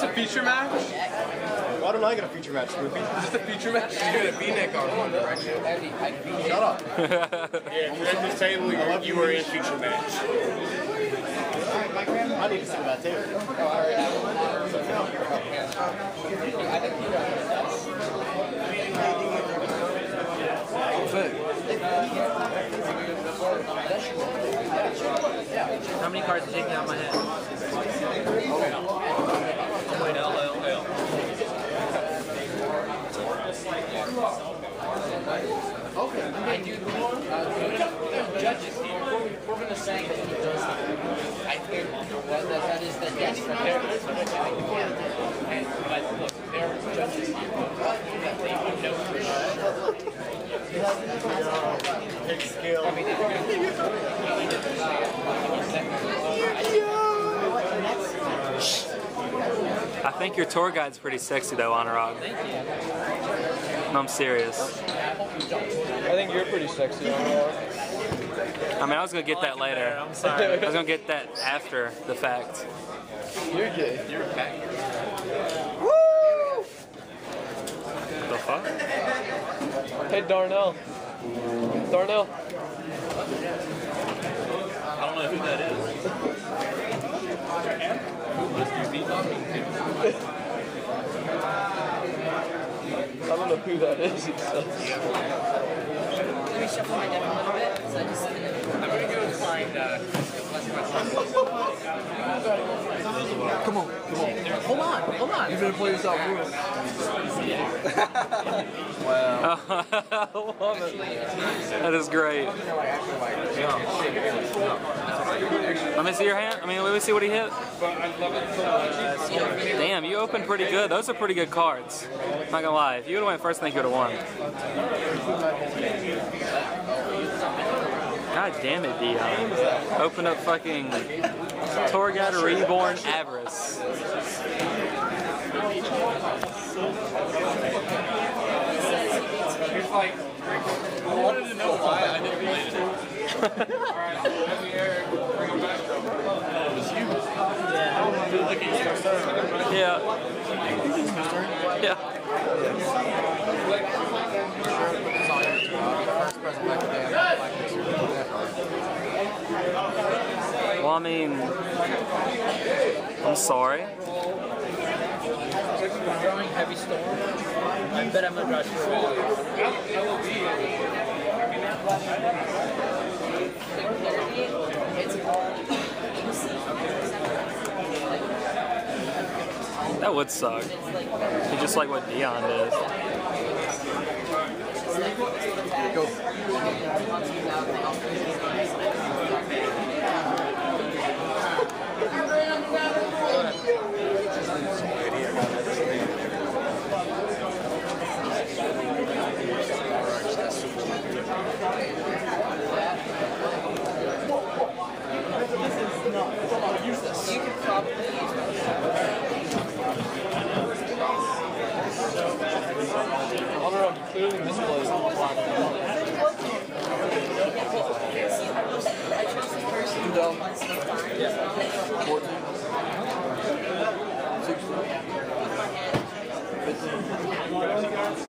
a feature match? Why don't I get a feature match, Snoopy? Is this a feature match? You got a V-neck on. Shut up. Yeah, if you're at this table, you were in a feature match. I need to see that too. How many cards are taking out of my hand? Wait, L. Okay. I do. Judges here. We're going to say that he does. I think that is the yes for parents. But look, there are judges here that they would know for sure. Big skill. I think your tour guide's pretty sexy though, Anuraag. Thank you. No, I'm serious. I think you're pretty sexy, Anuraag. I mean, I was gonna get that later. I'm sorry. I was gonna get that after the fact. You're gay. You're back. Woo! The fuck? Hey, Darnell. Darnell. I don't know who that is. I don't know who that is. Let me shuffle my deck a little bit. So I just I'm going to go and find Come on. Hold on. You're gonna play this out, bro. Wow. That is great. Let me see your hand. I mean, let me see what he hit. Damn, you opened pretty good. Those are pretty good cards. I'm not gonna lie. If you would have went first, I think you would have won. God damn it, Deon. Open up fucking Tour Guide Reborn Avarice. He's like, I wanted to know why I didn't play it. It was you. Yeah. Yeah. Well, I mean, I'm sorry. Drawing heavy storm. I bet I'm gonna draw two. That would suck. It's just like what Deon did. you could probably use Anuraag, you clearly misplaced. I chose the person who wants to find. 14. 16. 15.